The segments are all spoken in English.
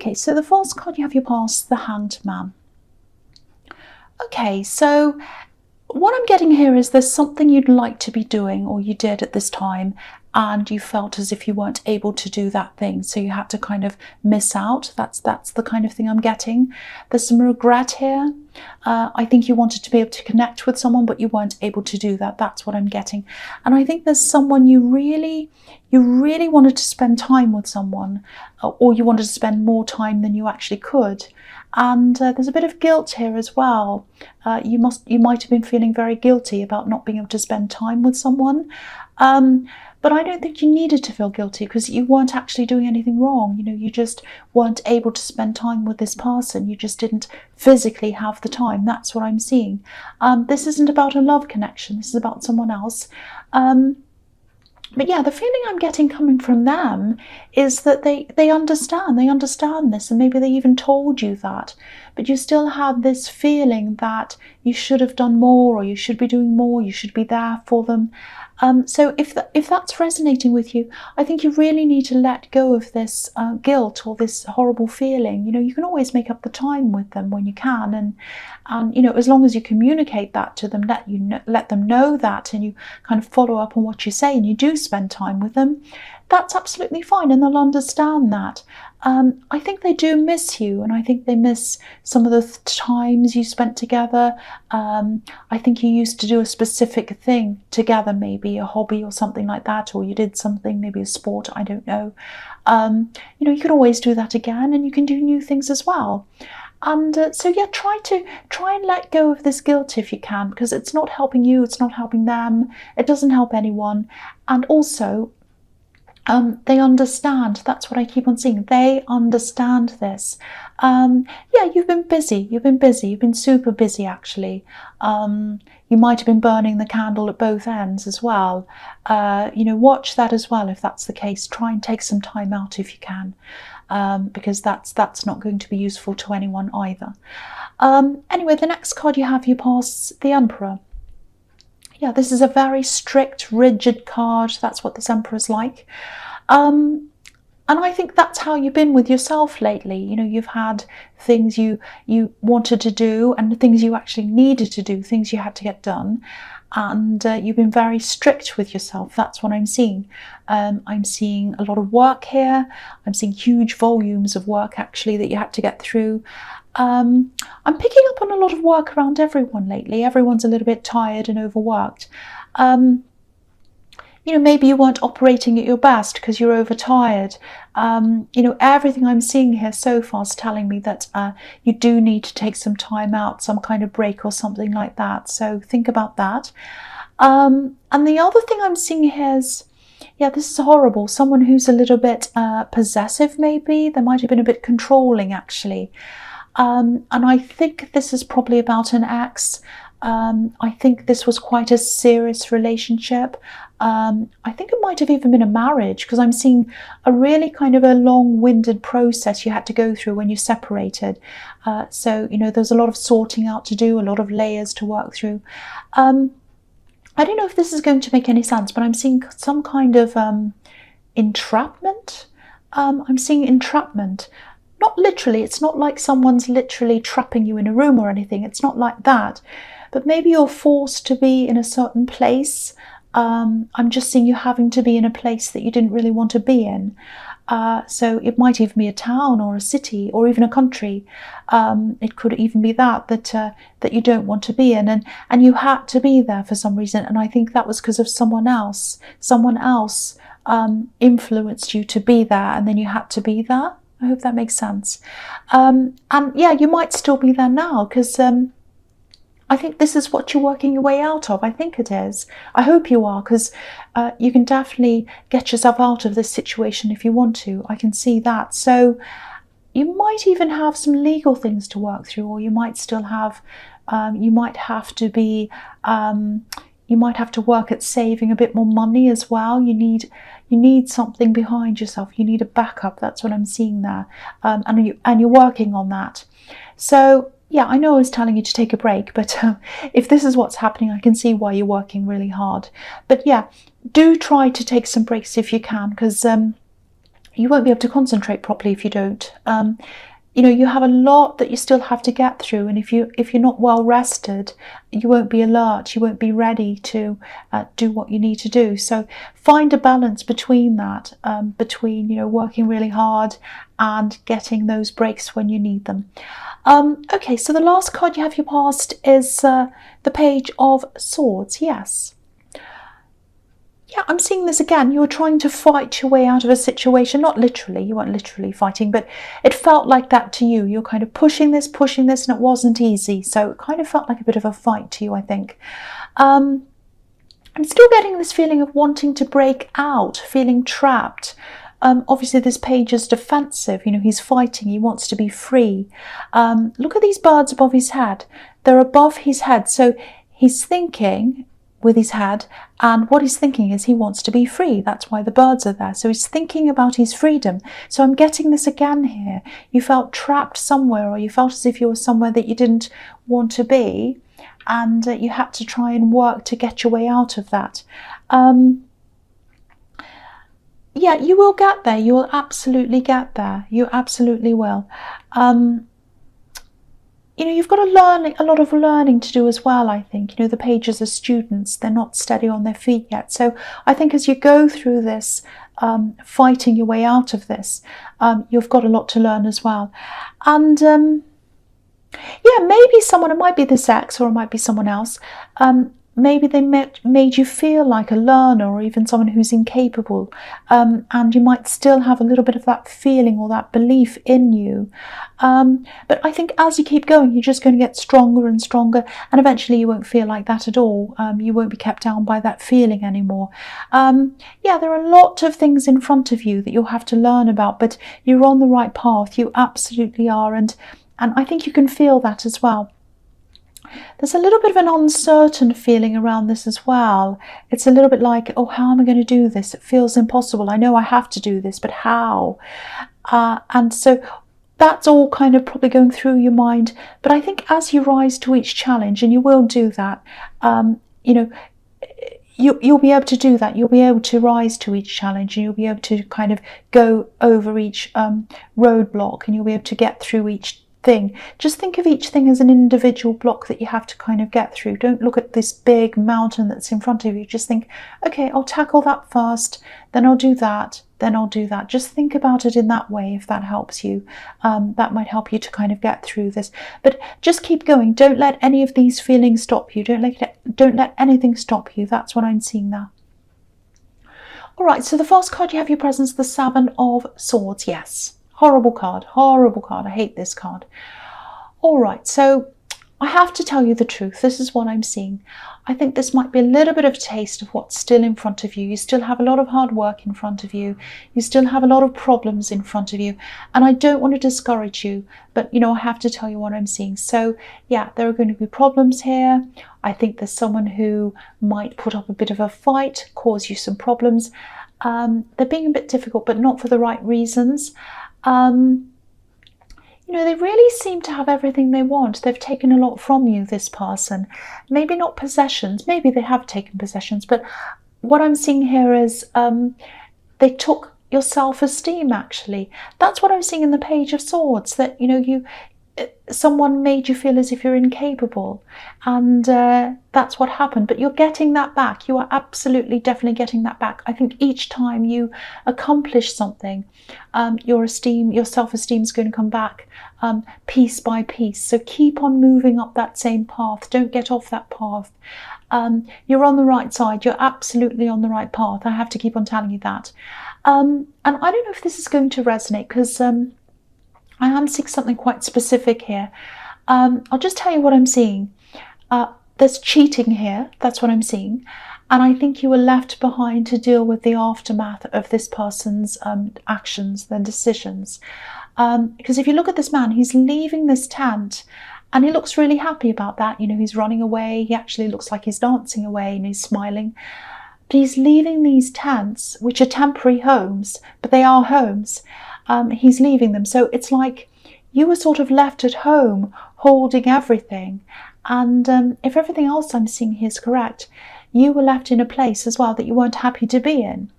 Okay, so the false card you have your past, the Hanged Man. Okay, so what I'm getting here is there's something you'd like to be doing, or you did at this time, and you felt as if you weren't able to do that thing, so you had to kind of miss out. That's the kind of thing I'm getting. There's some regret here. I think you wanted to be able to connect with someone, but you weren't able to do that. That's what I'm getting. And I think there's someone you really wanted to spend time with someone, or you wanted to spend more time than you actually could. And there's a bit of guilt here as well. You might have been feeling very guilty about not being able to spend time with someone. But I don't think you needed to feel guilty, because you weren't actually doing anything wrong. You know, you just weren't able to spend time with this person. You just didn't physically have the time. That's what I'm seeing. This isn't about a love connection. This is about someone else. But yeah, the feeling I'm getting coming from them is that they understand this, and maybe they even told you that, but you still have this feeling that you should have done more, or you should be doing more, you should be there for them. So if that's resonating with you, I think you really need to let go of this guilt or this horrible feeling. You know, you can always make up the time with them when you can, and you know, as long as you communicate that to them, let them know that, and you kind of follow up on what you say, and you do spend time with them, that's absolutely fine, and they'll understand that. I think they do miss you, and I think they miss some of the times you spent together. I think you used to do a specific thing together, maybe a hobby or something like that, or you did something, maybe a sport, I don't know. You know, you can always do that again, and you can do new things as well. And so yeah, try and let go of this guilt if you can, because it's not helping you, it's not helping them, it doesn't help anyone. And also, they understand. That's what I keep on seeing. They understand this. Yeah, you've been busy. You've been super busy, actually. You might have been burning the candle at both ends as well. You know, watch that as well if that's the case. Try and take some time out if you can, because that's not going to be useful to anyone either. Anyway, the next card you have, you pass the Emperor. Yeah, this is a very strict, rigid card. That's what this Emperor's like. And I think that's how you've been with yourself lately. You know, you've had things you wanted to do, and things you actually needed to do, things you had to get done. And you've been very strict with yourself. That's what I'm seeing. I'm seeing a lot of work here. I'm seeing huge volumes of work, actually, that you had to get through. I'm picking up on a lot of work around everyone lately. Everyone's a little bit tired and overworked. You know, maybe you weren't operating at your best because you're overtired. You know, everything I'm seeing here so far is telling me that you do need to take some time out, some kind of break or something like that. So think about that. And the other thing I'm seeing here is, yeah, this is horrible. Someone who's a little bit possessive, maybe. They might have been a bit controlling, actually. And I think this is probably about an ex. I think this was quite a serious relationship. I think it might have even been a marriage, because I'm seeing a really kind of a long-winded process you had to go through when you separated. So, you know, there's a lot of sorting out to do, a lot of layers to work through. I don't know if this is going to make any sense, but I'm seeing some kind of entrapment. I'm seeing entrapment. Not literally, it's not like someone's literally trapping you in a room or anything. It's not like that. But maybe you're forced to be in a certain place. I'm just seeing you having to be in a place that you didn't really want to be in. So it might even be a town or a city or even a country. It could even be that you don't want to be in, and you had to be there for some reason. And I think that was because of someone else. Someone else influenced you to be there, and then you had to be there. I hope that makes sense. And yeah, you might still be there now, because I think this is what you're working your way out of. I think it is. I hope you are, because you can definitely get yourself out of this situation if you want to. I can see that. So you might even have some legal things to work through, or you might still have, you might have to be, you might have to work at saving a bit more money as well. You need something behind yourself. You need a backup. That's what I'm seeing there, and you're working on that. So yeah, I know I was telling you to take a break, but if this is what's happening, I can see why you're working really hard. But yeah, do try to take some breaks if you can, because you won't be able to concentrate properly if you don't. You know, you have a lot that you still have to get through, and if you're not well rested, you won't be alert, you won't be ready to do what you need to do. So find a balance between that, between, you know, working really hard and getting those breaks when you need them. Okay, so the last card you have your past is the Page of Swords. Yes. Yeah, I'm seeing this again. You were trying to fight your way out of a situation. Not literally, you weren't literally fighting, but it felt like that to you. You're kind of pushing this, and it wasn't easy. So it kind of felt like a bit of a fight to you, I think. I'm still getting this feeling of wanting to break out, feeling trapped. Obviously, this page is defensive. You know, he's fighting. He wants to be free. Look at these birds above his head. They're above his head. So he's thinking with his head, and what he's thinking is he wants to be free. That's why the birds are there. So he's thinking about his freedom. So I'm getting this again here. You felt trapped somewhere, or you felt as if you were somewhere that you didn't want to be, and you had to try and work to get your way out of that. Yeah, you will get there. You will absolutely get there. You absolutely will. You know, you've got a lot of learning to do as well, I think. You know, the pages are students. They're not steady on their feet yet. So I think as you go through this, fighting your way out of this, you've got a lot to learn as well. And yeah, maybe someone, it might be this ex or it might be someone else, maybe they made you feel like a learner, or even someone who's incapable, and you might still have a little bit of that feeling or that belief in you. But I think as you keep going, you're just going to get stronger and stronger, and eventually you won't feel like that at all. You won't be kept down by that feeling anymore. Yeah, there are a lot of things in front of you that you'll have to learn about, but you're on the right path. You absolutely are, and I think you can feel that as well. There's a little bit of an uncertain feeling around this as well. It's a little bit like, oh, how am I going to do this? It feels impossible. I know I have to do this, but how? And so that's all kind of probably going through your mind. But I think as you rise to each challenge, and you will do that, you know, you'll be able to do that. You'll be able to rise to each challenge, and you'll be able to kind of go over each roadblock, and you'll be able to get through each thing. Just think of each thing as an individual block that you have to kind of get through. Don't look at this big mountain that's in front of you. Just think, okay, I'll tackle that first, then I'll do that, then I'll do that. Just think about it in that way, if that helps you. That might help you to kind of get through this. But just keep going. Don't let any of these feelings stop you. Don't let anything stop you. That's what I'm seeing there. All right, so the first card you have your presence, the Seven of Swords. Yes. Horrible card, horrible card. I hate this card. All right, so I have to tell you the truth. This is what I'm seeing. I think this might be a little bit of a taste of what's still in front of you. You still have a lot of hard work in front of you. You still have a lot of problems in front of you. And I don't want to discourage you, but, you know, I have to tell you what I'm seeing. So, yeah, there are going to be problems here. I think there's someone who might put up a bit of a fight, cause you some problems. They're being a bit difficult, but not for the right reasons. You know, they really seem to have everything they want. They've taken a lot from you, this person. Maybe not possessions. Maybe they have taken possessions. But what I'm seeing here is they took your self-esteem, actually. That's what I'm seeing in the Page of Swords. That, you know, someone made you feel as if you're incapable. And that's what happened. But you're getting that back. You are absolutely, definitely getting that back. I think each time you accomplish something, your self-esteem is going to come back piece by piece. So keep on moving up that same path. Don't get off that path. You're on the right side. You're absolutely on the right path. I have to keep on telling you that. And I don't know if this is going to resonate, because I am seeing something quite specific here. I'll just tell you what I'm seeing. There's cheating here. That's what I'm seeing. And I think you were left behind to deal with the aftermath of this person's actions, their decisions. Because if you look at this man, he's leaving this tent and he looks really happy about that. You know, he's running away. He actually looks like he's dancing away and he's smiling. But he's leaving these tents, which are temporary homes, but they are homes. He's leaving them. So it's like you were sort of left at home holding everything. And if everything else I'm seeing here is correct, you were left in a place as well that you weren't happy to be in.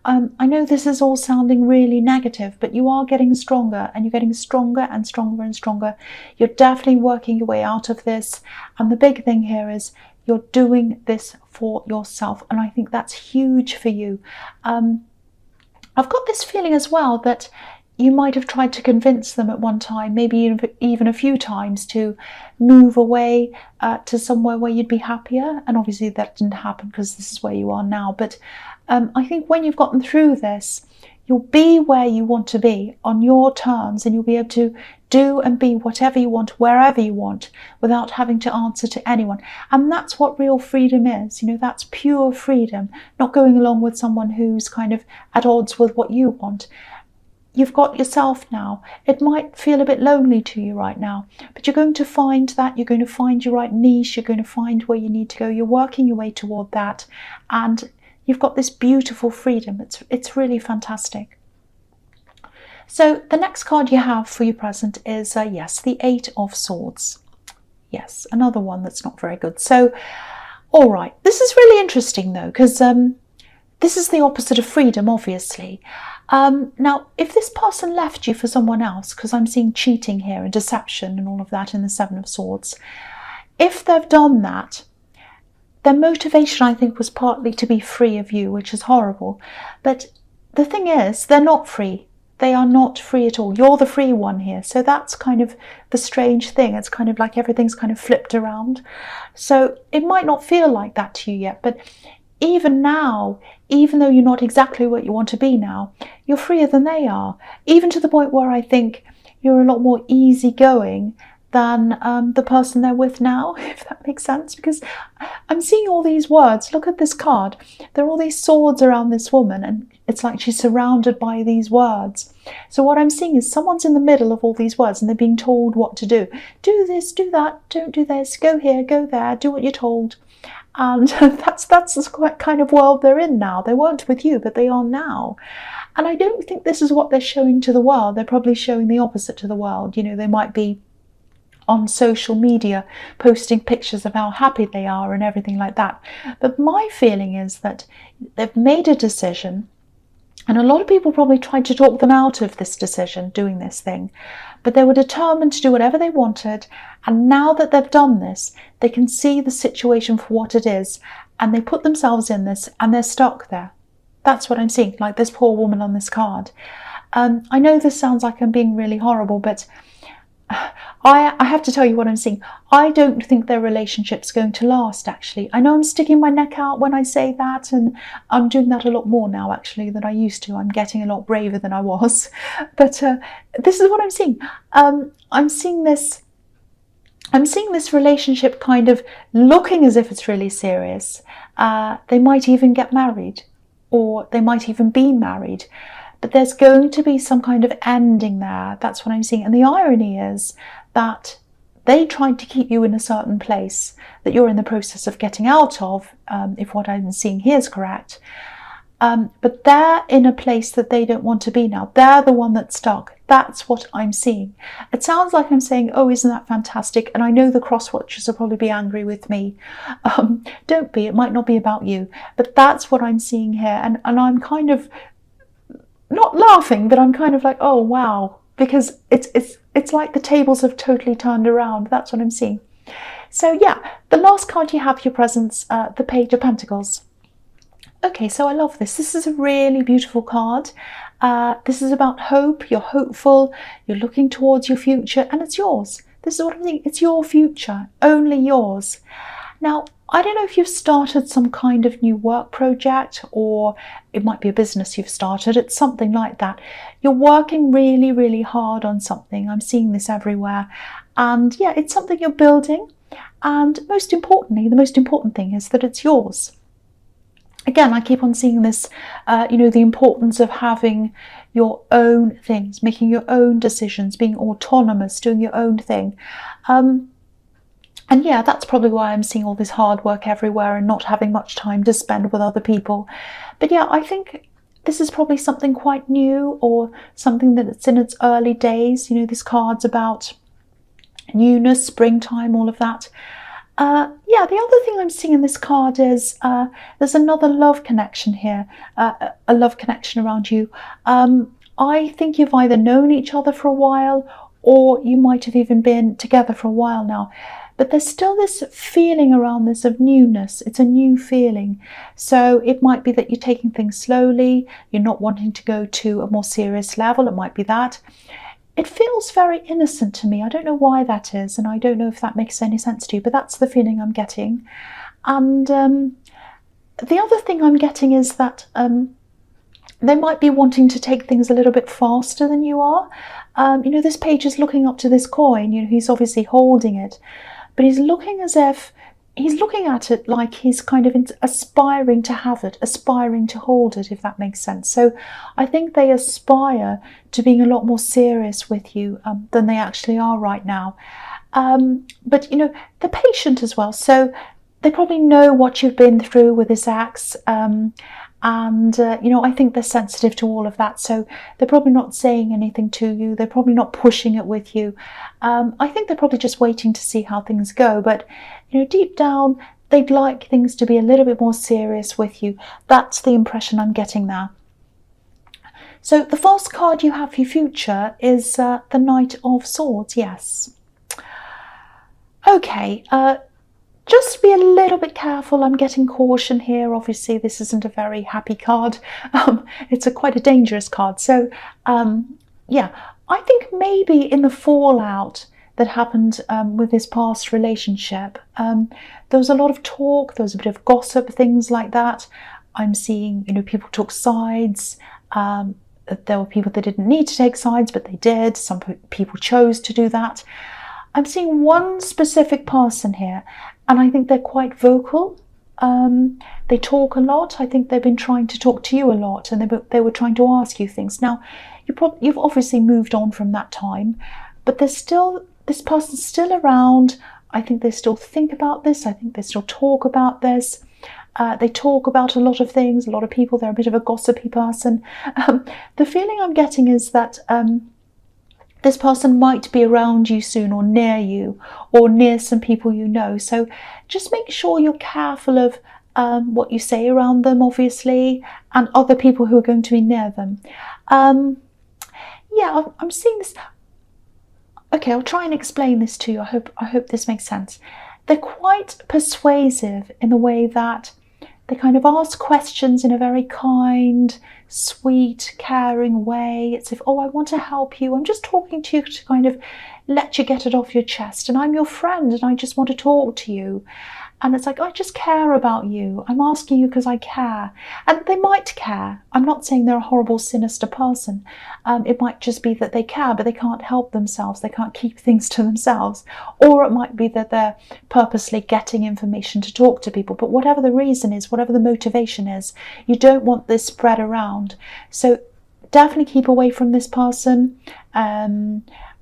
I know this is all sounding really negative, but you are getting stronger, and you're getting stronger and stronger and stronger. You're definitely working your way out of this. And the big thing here is you're doing this for yourself. And I think that's huge for you. I've got this feeling as well that you might have tried to convince them at one time, maybe even a few times, to move away to somewhere where you'd be happier. And obviously that didn't happen because this is where you are now. But I think when you've gotten through this, you'll be where you want to be on your terms, and you'll be able to do and be whatever you want, wherever you want, without having to answer to anyone. And that's what real freedom is. You know, that's pure freedom, not going along with someone who's kind of at odds with what you want. You've got yourself now. It might feel a bit lonely to you right now, but you're going to find that. You're going to find your right niche. You're going to find where you need to go. You're working your way toward that. And you've got this beautiful freedom. It's really fantastic. So the next card you have for your present is, yes, the Eight of Swords. Yes, another one that's not very good. So, all right. This is really interesting, though, because this is the opposite of freedom, obviously. Now, if this person left you for someone else, because I'm seeing cheating here and deception and all of that in the Seven of Swords, if they've done that, their motivation, I think, was partly to be free of you, which is horrible. But the thing is, they're not free. They are not free at all. You're the free one here. So that's kind of the strange thing. It's kind of like everything's kind of flipped around. So it might not feel like that to you yet, but even now, even though you're not exactly what you want to be now, you're freer than they are. Even to the point where I think you're a lot more easygoing than the person they're with now, if that makes sense. Because I'm seeing all these words. Look at this card. There are all these swords around this woman, and it's like she's surrounded by these words. So what I'm seeing is someone's in the middle of all these words, and they're being told what to do. Do this, do that, don't do this, go here, go there, do what you're told. And that's the kind of world they're in now. They weren't with you, but they are now. And I don't think this is what they're showing to the world. They're probably showing the opposite to the world. You know, they might be on social media posting pictures of how happy they are and everything like that. But my feeling is that they've made a decision, and a lot of people probably tried to talk them out of this decision, doing this thing. But they were determined to do whatever they wanted. And now that they've done this, they can see the situation for what it is. And they put themselves in this, and they're stuck there. That's what I'm seeing, like this poor woman on this card. I know this sounds like I'm being really horrible, but I have to tell you what I'm seeing. I don't think their relationship's going to last, actually. I know I'm sticking my neck out when I say that, and I'm doing that a lot more now, actually, than I used to. I'm getting a lot braver than I was. But this is what I'm seeing. I'm seeing this relationship kind of looking as if it's really serious. They might even get married, or they might even be married. But there's going to be some kind of ending there. That's what I'm seeing. And the irony is that they tried to keep you in a certain place that you're in the process of getting out of, if what I'm seeing here is correct. But they're in a place that they don't want to be now. They're the one that's stuck. That's what I'm seeing. It sounds like I'm saying, oh, isn't that fantastic? And I know the cross-watchers will probably be angry with me. Don't be. It might not be about you. But that's what I'm seeing here. And I'm kind of not laughing, but I'm kind of like, oh, wow. Because it's like the tables have totally turned around. That's what I'm seeing. So yeah, the last card you have for your presents, the Page of Pentacles. Okay, so I love this. This is a really beautiful card. This is about hope. You're hopeful. You're looking towards your future, and it's yours. This is what I think. It's your future, only yours. Now, I don't know if you've started some kind of new work project, or it might be a business you've started. It's something like that. You're working really, really hard on something. I'm seeing this everywhere. And yeah, it's something you're building. And most importantly, the most important thing is that it's yours. Again, I keep on seeing this, the importance of having your own things, making your own decisions, being autonomous, doing your own thing. And yeah, that's probably why I'm seeing all this hard work everywhere and not having much time to spend with other people. But yeah, I think this is probably something quite new, or something that's in its early days. You know, this card's about newness, springtime, all of that. Yeah, the other thing I'm seeing in this card is there's another love connection here, a love connection around you. I think you've either known each other for a while, or you might have even been together for a while now. But there's still this feeling around this of newness. It's a new feeling. So it might be that you're taking things slowly, you're not wanting to go to a more serious level. It might be that. It feels very innocent to me. I don't know why that is, and I don't know if that makes any sense to you, but that's the feeling I'm getting. And the other thing I'm getting is that they might be wanting to take things a little bit faster than you are. This page is looking up to this coin. He's obviously holding it, but he's looking as if he's looking at it like he's kind of aspiring to have it, aspiring to hold it, if that makes sense. So I think they aspire to being a lot more serious with you than they actually are right now. But they're patient as well. So they probably know what you've been through with this ex. I think they're sensitive to all of that. So they're probably not saying anything to you. They're probably not pushing it with you. I think they're probably just waiting to see how things go. But, deep down, they'd like things to be a little bit more serious with you. That's the impression I'm getting there. So the first card you have for your future is the Knight of Swords. Yes. Okay. Just be a little bit careful. I'm getting caution here. Obviously, this isn't a very happy card. It's quite a dangerous card. So, yeah, I think maybe in the fallout that happened with this past relationship, there was a lot of talk, there was a bit of gossip, things like that. I'm seeing, people took sides. There were people that didn't need to take sides, but they did. Some people chose to do that. I'm seeing one specific person here, and I think they're quite vocal. They talk a lot. I think they've been trying to talk to you a lot, and they were trying to ask you things. Now, you've obviously moved on from that time, but this person's still around. I think they still think about this. I think they still talk about this. They talk about a lot of things, a lot of people. They're a bit of a gossipy person. The feeling I'm getting is that this person might be around you soon, or near you, or near some people you know. So just make sure you're careful of what you say around them, obviously, and other people who are going to be near them. Yeah, I'm seeing this. Okay, I'll try and explain this to you. I hope this makes sense. They're quite persuasive in the way that they kind of ask questions in a very kind, sweet, caring way. It's if, oh, I want to help you. I'm just talking to you to kind of let you get it off your chest. And I'm your friend and I just want to talk to you. And it's like, I just care about you. I'm asking you because I care. And they might care. I'm not saying they're a horrible, sinister person. It might just be that they care, but they can't help themselves. They can't keep things to themselves. Or it might be that they're purposely getting information to talk to people. But whatever the reason is, whatever the motivation is, you don't want this spread around. So definitely keep away from this person.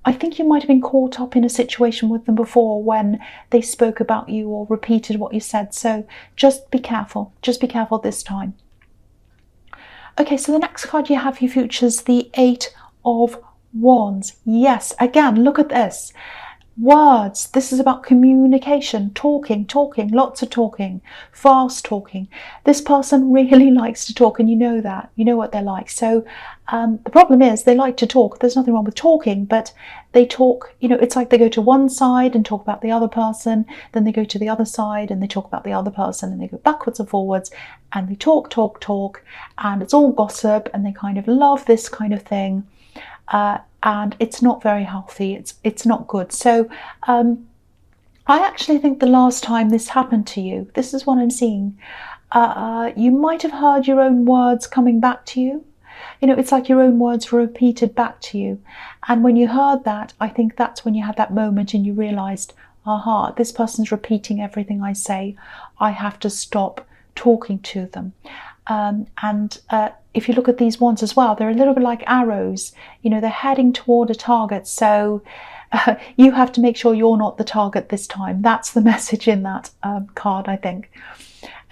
I think you might have been caught up in a situation with them before when they spoke about you or repeated what you said. So just be careful. Just be careful this time. Okay, so the next card you have for your future is the Eight of Wands. Yes, again, look at this. Words. This is about communication, talking, lots of talking, fast talking. This person really likes to talk, and you know that. You know what they're like. So the problem is they like to talk. There's nothing wrong with talking, but they talk, it's like they go to one side and talk about the other person, then they go to the other side and they talk about the other person, and they go backwards and forwards, and they talk, and it's all gossip, and they kind of love this kind of thing. And it's not very healthy. It's not good. So I actually think the last time this happened to you, this is what I'm seeing. You might have heard your own words coming back to you. It's like your own words were repeated back to you. And when you heard that, I think that's when you had that moment and you realized, aha, this person's repeating everything I say. I have to stop talking to them. If you look at these wands as well, they're a little bit like arrows. They're heading toward a target. So you have to make sure you're not the target this time. That's the message in that card, I think.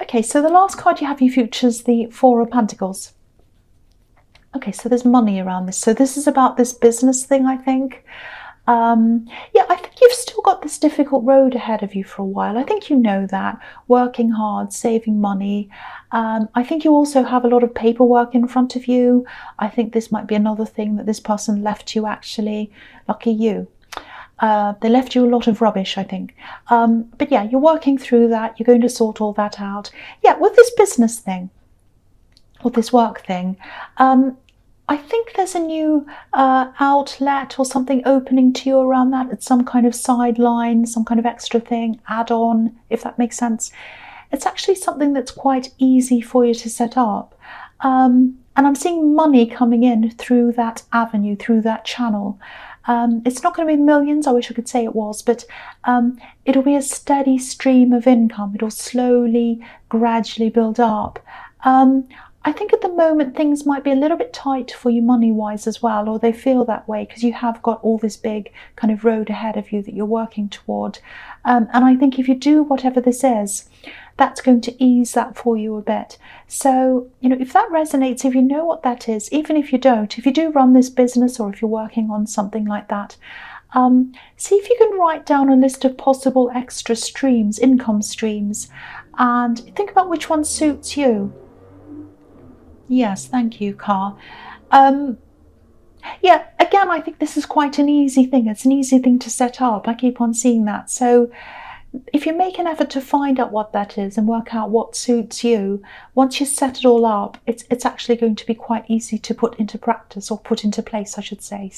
Okay, so the last card you have in your future is the Four of Pentacles. Okay, so there's money around this. So this is about this business thing, I think. Yeah, I think you've still got this difficult road ahead of you for a while. I think you know that. Working hard, saving money. I think you also have a lot of paperwork in front of you. I think this might be another thing that this person left you, actually. Lucky you. They left you a lot of rubbish, I think. But yeah, you're working through that. You're going to sort all that out. Yeah, with this business thing, or this work thing, I think there's a new outlet or something opening to you around that. It's some kind of sideline, some kind of extra thing, add-on, if that makes sense. It's actually something that's quite easy for you to set up. And I'm seeing money coming in through that avenue, through that channel. It's not going to be millions, I wish I could say it was, but it'll be a steady stream of income. It'll slowly, gradually build up. I think at the moment things might be a little bit tight for you money-wise as well, or they feel that way because you have got all this big kind of road ahead of you that you're working toward. And I think if you do whatever this is, that's going to ease that for you a bit. So, if that resonates, if you know what that is, even if you don't, if you do run this business or if you're working on something like that, see if you can write down a list of possible extra streams, income streams, and think about which one suits you. Yes, thank you, Car. Yeah, again, I think this is quite an easy thing. It's an easy thing to set up. I keep on seeing that. So if you make an effort to find out what that is and work out what suits you, once you set it all up, it's actually going to be quite easy to put into practice, or put into place, I should say.